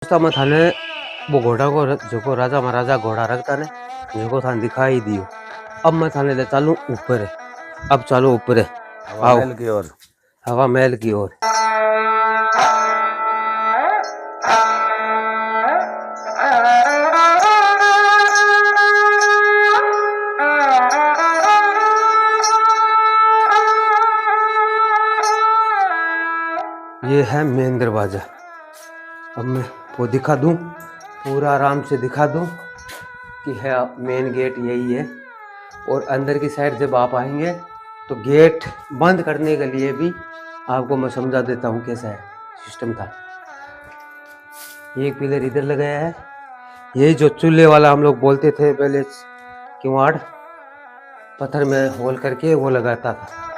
दोस्त मैं थाने वो घोड़ा को जो राजा महाराजा घोड़ा रखता ने जो थाने दिखाई दियो। अब मैं थाने ले चालू ऊपर है। अब चलो ऊपर है, हवा महल की ओर। हवा महल की ओर। ये है मेन दरवाजा। अब मैं वो दिखा दूं, पूरा आराम से दिखा दूं कि है मेन गेट यही है। और अंदर की साइड जब आप आएंगे तो गेट बंद करने के लिए भी आपको मैं समझा देता हूँ कैसा है सिस्टम था। एक पिलर इधर लगाया है, यही जो चूल्हे वाला हम लोग बोलते थे पहले, किवाड़ पत्थर में होल करके वो लगाता था।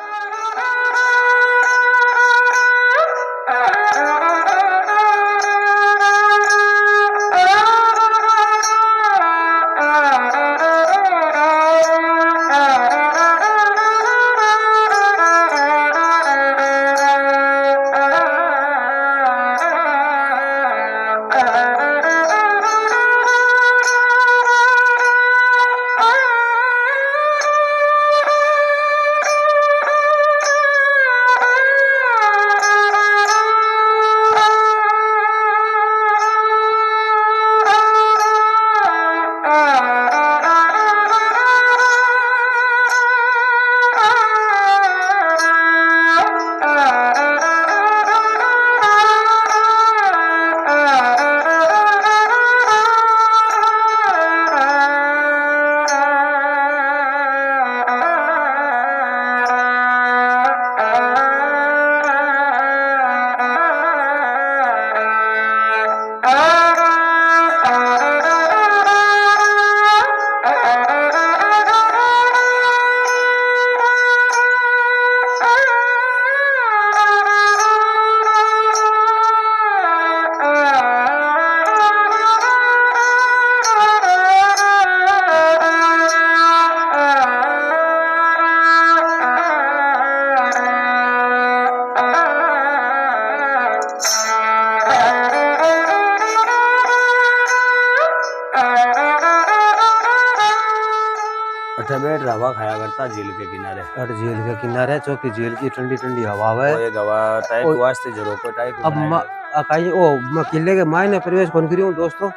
बैठ हवा खाया करता झील के किनारे। और झील के किनारे चौकी झील की ठंडी ठंडी हवा है। एक हवा टाइप वास्ते जरो को टाइप। अब अकाई ओ मैं किले के मायने प्रवेश कौन करी हूँ दोस्तों।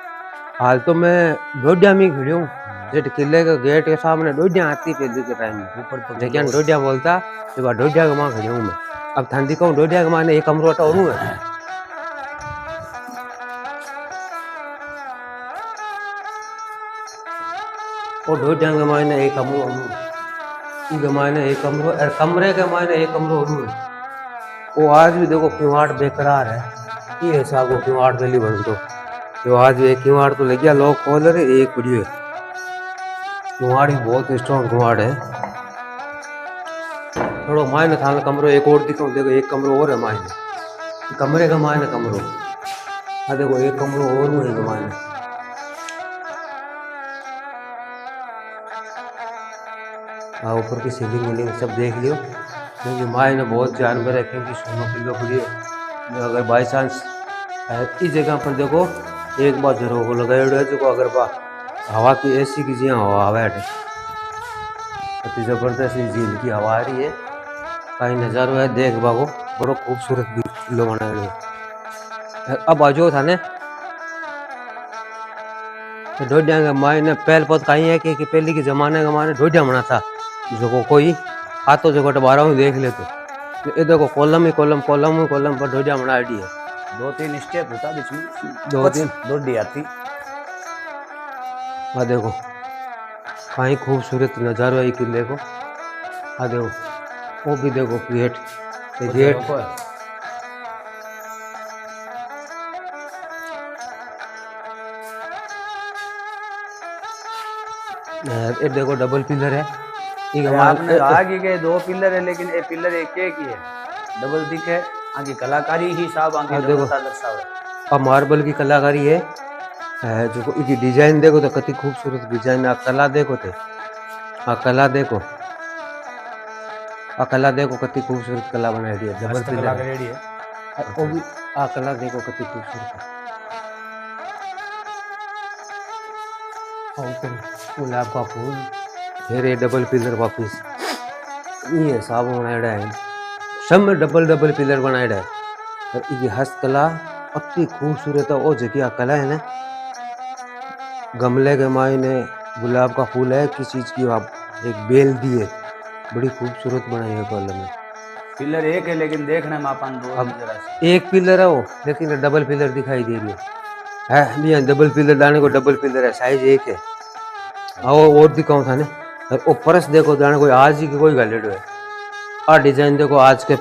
हाल तो मैं डोडिया में खड़ी हूँ, जेट किले के गेट के सामने डोडिया आती पहले के टाइम में ऊपर लेकिन डोडिया बोलता तो डोडिया के मां खड़ी हूँ मैं। अब ठंडी कहूँ डोडिया के मायने एक कमरा और है। और डोडिया के मायने एक कमरो के मायने एक कमरो और कमरे के मायने एक कमरो और है। वो आज भी देखो किवाड़ बेकरार है, ये हिसाब को किवाड़ गली बन दो तो आज एक किवाड़ तो लग गया लोग खोल रहे एक बढ़िया किवाड़ भी बहुत स्ट्रॉन्ग किवाड़ है। थोड़ा मायने था कमरो एक और दिखाऊं, देखो एक कमरो और है मायने, कमरे का मायने कमरो। हाँ देखो एक कमरो और है मायने। हाँ ऊपर की सीलिंग वीलिंग सब देख लियो, क्योंकि मायने बहुत जानवर है क्योंकि सोनो किलो पड़ी है। अगर बाई चांस इस जगह पर देखो एक बार जरो को लगाया है जो अगर बा हवा की ऐसी की जी हवा हवा है अति जबरदस्त झील की हवा आ रही है। कहीं नज़ारो है देख बागो बड़ो खूबसूरत किलो बनाया है। अब आजो था ने डोडिया के मायने पहल पत कहीं है कि पहले के जमाने के मायने डोडिया बना था जो कोई आतो जो बारह में देख ले तो ये देखो कॉलम ही कॉलम कॉलम ही कॉलम पर डोडिया बना दी है। 2-3 स्टेप होता बीच में, 2-3 डोडी आती। हाँ देखो कहीं खूबसूरत नज़ारा है किले को। हाँ देखो वो भी देखो गेट गेट ये देखो डबल पिलर है। आपने कहा कि 2 पिलर है लेकिन ये पिलर एक ही है, डबल दिखे आगे कलाकारी ही साहब आगे देखो दर्शावे। अब मार्बल की कलाकारी है जो इसकी डिजाइन देखो तो कितनी खूबसूरत डिजाइन। आप कला देखो थे, हाँ कला देखो, कला देखो कितनी खूबसूरत कला बनाई है, डबल पिलर है। वो भी कला देखो कितनी खूबसूरत है। और ऊपर गुलाब का फूल, फिर ये डबल पिलर वापिस ये हिसाब बनाया है, सब में डबल डबल पिलर बनाया है। और ये हस्तकला अति खूबसूरत है। और जगह कला है ना, गमले के मायने गुलाब का फूल है, किस चीज़ की आप एक बेल दी है, बड़ी खूबसूरत बनाई है कॉलम में। पिलर एक है लेकिन देखना में अपन दो अब नजर आ एक पिलर है वो, लेकिन डबल पिलर दिखाई दे रही है भैया, डबल पिलर दाने को डबल पिलर है, साइज एक है। आओ और दिखाऊँ था ना, और वो परस देखो दाने कोई आज ही की कोई गलेडो है। और डिजाइन देखो आज के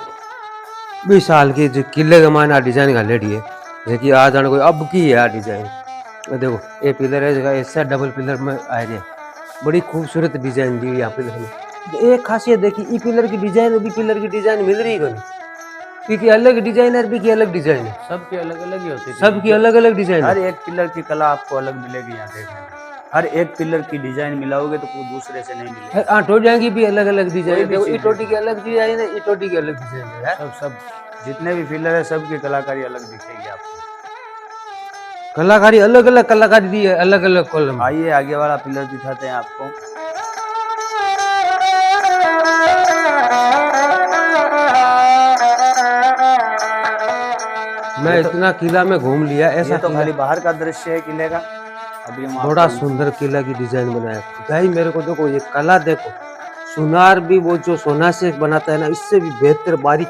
20 साल की जो किले के मायने डिजाइन गलेडी है, जैसे आज दाने कोई अब की है डिजाइन। देखो ये पिलर है जगह ऐसा डबल पिलर में आ रही है, बड़ी खूबसूरत डिजाइन दी है यहाँ पिलर में। एक खासियत देखी, ई पिलर की डिजाइन बी पिलर की डिजाइन मिल रही है, की अलग डिजाइन है, बी की अलग डिजाइन है, सबकी अलग अलग ही होती है, सबकी अलग अलग डिजाइन हर है। एक पिलर की कला आपको अलग मिलेगी यहाँ देखने में। हर एक पिलर की डिजाइन मिलाओगे तो कोई दूसरे से नहीं मिलेगी। हाँ, टोटियाँ की भी अलग अलग डिजाइन है, कोई भी देखो चीज़ ई टोटी की अलग डिजाइन है, ई टोटी की अलग डिजाइन है। सब जितने भी पिलर है सबकी कलाकारी अलग दिखेगी आपको। कलाकारी अलग अलग कलाकारी दी है, अलग अलग कॉलम। आइए आगे वाला पिलर दिखाते हैं आपको। मैं इतना किला में घूम लिया, ऐसा ये तो किला खाली बाहर का दृश्य है किले का। अभी हम बड़ा आपको सुंदर किला की डिजाइन बनाया भाई। मेरे को देखो ये कला देखो, सुनार भी वो जो सोना से बनाता है ना, इससे भी बेहतर बारीक।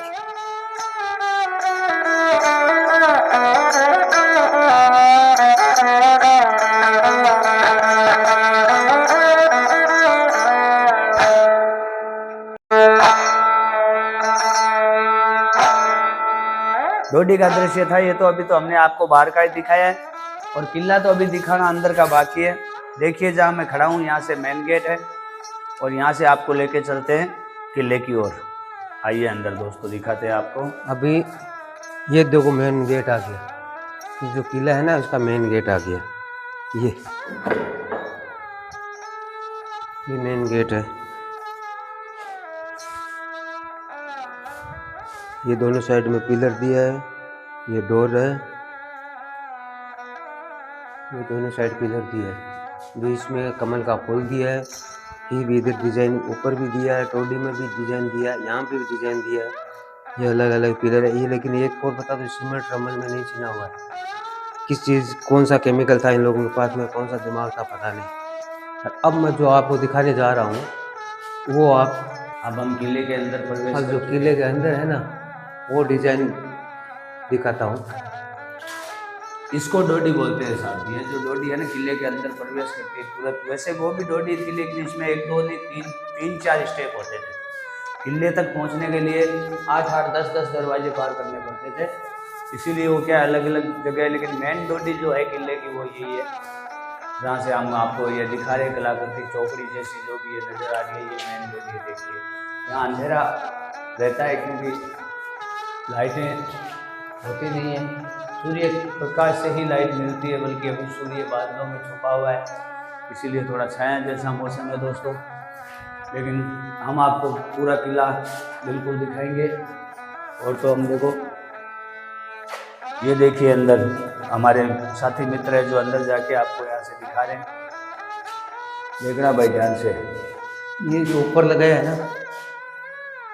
डोडी का दृश्य था ये तो, अभी तो हमने आपको बाहर का ही दिखाया है और किला तो अभी दिखाना अंदर का बाकी है। देखिए जहाँ मैं खड़ा हूँ यहाँ से मेन गेट है और यहाँ से आपको लेके चलते हैं किले की ओर। आइए अंदर दोस्तों दिखाते हैं आपको। अभी ये देखो मेन गेट आ गया, ये जो किला है ना उसका मेन गेट आ गया। ये मेन गेट है। ये दोनों साइड में पिलर दिया है, ये डोर है, ये दोनों साइड पिलर दिया है, बीच में कमल का फूल दिया है। ये भी इधर डिजाइन ऊपर भी दिया है, टोडी में भी डिजाइन दिया है, यहाँ पे भी डिजाइन दिया है। ये अलग अलग पिलर है ये, लेकिन एक और बता दो, सीमेंट रमल में नहीं चिना हुआ है। किस चीज़ कौन सा केमिकल था इन लोगों के पास में, कौन सा दिमाग था पता नहीं। अब मैं जो आपको दिखाने जा रहा हूँ वो आप, अब हम किले के अंदर प्रवेश जो किले के अंदर है ना वो डिजाइन दिखाता हूँ। इसको डोडी बोलते हैं साहब। ये जो डोडी है ना किले के अंदर प्रवेश करके तुरंत, वैसे वो भी डोडी थी लेकिन इसमें एक दो नहीं तीन चार स्टेप होते थे। किले तक पहुंचने के लिए 8 10 दरवाजे पार करने पड़ते थे, इसीलिए वो क्या अलग अलग जगह है। लेकिन मेन डोडी जो है किले की वो यही है, जहाँ से हम आपको ये दिखा रहे कलाकृति चौकड़ी जैसी जो भी ये नज़र आ रही है, ये मेन डोडी है। देखिए यहाँ अंधेरा रहता है क्योंकि लाइटें होती नहीं है, सूर्य प्रकाश से ही लाइट मिलती है, बल्कि अभी सूर्य बादलों में छुपा हुआ है, इसीलिए थोड़ा छाया जैसा मौसम है दोस्तों। लेकिन हम आपको पूरा किला बिल्कुल दिखाएंगे। और तो हम देखो ये देखिए अंदर हमारे साथी मित्र है जो अंदर जाके आपको यहाँ से दिखा रहे हैं, देखना भाई ध्यान से। ये जो ऊपर लगाया है ना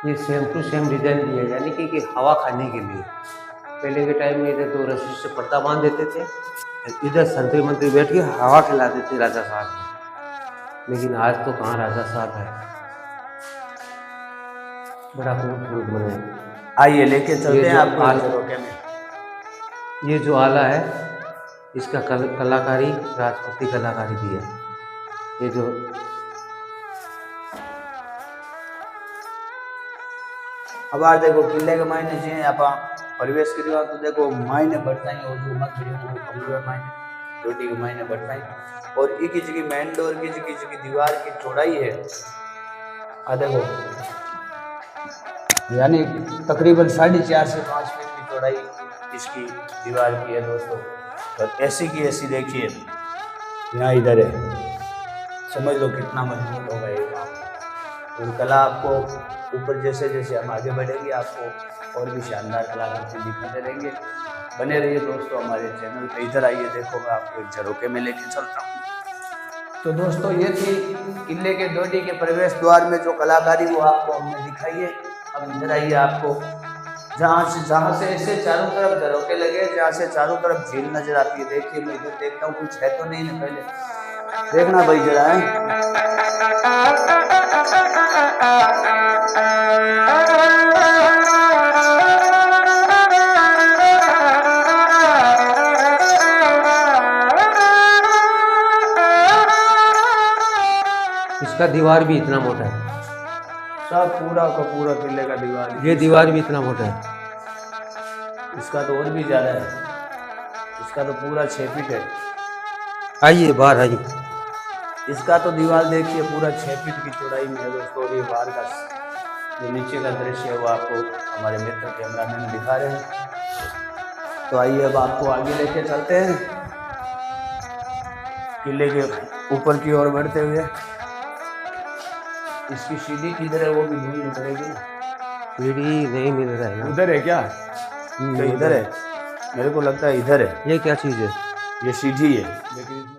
ये सेम टू सेम डिजाइन दिया है, यानी कि हवा खाने के लिए। पहले के टाइम में इधर तो रस्सी से पर्दा बांध देते थे, इधर संतरी मंत्री बैठ के हवा खिलाते थे राजा साहब को। लेकिन आज तो कहाँ राजा साहब है, बड़ा खूबसूरत बना। आइए लेके चलते हैं आपको झरोखे में। ये जो आला है इसका कलाकारी राजपूती कलाकारी दी है। ये जो अब आज देखो किले के मायने जी आप प्रवेश करियो तो देखो मायने बढ़ता ही, और जो मत कमरे मायने रोटी के मायने बढ़ता ही। और एक ही जगह मेन डोर की जगह दीवार की चौड़ाई है आ देखो, यानी तकरीबन 4.5 से 5 फीट की चौड़ाई इसकी दीवार की है दोस्तों। और ऐसी की ऐसी देखिए यहाँ इधर है, समझ लो कितना मजबूत होगा ये काम। और कला आपको ऊपर जैसे जैसे हम आगे बढ़ेंगे आपको और भी शानदार कलाकृति दिखाते रहेंगे। बने रहिए दोस्तों हमारे चैनल पे। इधर आइए देखो मैं आपको एक झरोखे में लेके चलता हूँ। तो दोस्तों ये थी किले के डोडी के प्रवेश द्वार में जो कलाकारी वो आपको हमने दिखाई है। अब इधर आइए, आपको जहाँ से ऐसे चारों तरफ झरोके लगे, जहाँ से चारों तरफ झील नजर आती है। देखिए मैं इधर देखता हूँ कुछ है तो नहीं ना, पहले देखना भाई जरा है। इसका दीवार भी इतना मोटा है, सब पूरा का पूरा किले का दीवार। ये दीवार भी इतना मोटा है। इसका तो और भी ज्यादा है, इसका तो पूरा 6 फीट है। आइए बाहर आइए। इसका तो दीवार देखिए पूरा 6 फीट की चौड़ाई में है दोस्तों। और ये बाहर का जो नीचे का दृश्य है वो आपको हमारे मित्र कैमरामैन दिखा रहे हैं। तो आइए अब आपको आगे लेके चलते हैं, किले के ऊपर की ओर बढ़ते हुए। इसकी सीढ़ी किधर है वो भी ढूंढनी पड़ेगी। सीढ़ी नहीं मिल रहा है ना। उधर है क्या? तो इधर है, मेरे को लगता है इधर है। ये क्या चीज़ है? ये सीढ़ी है लेकिन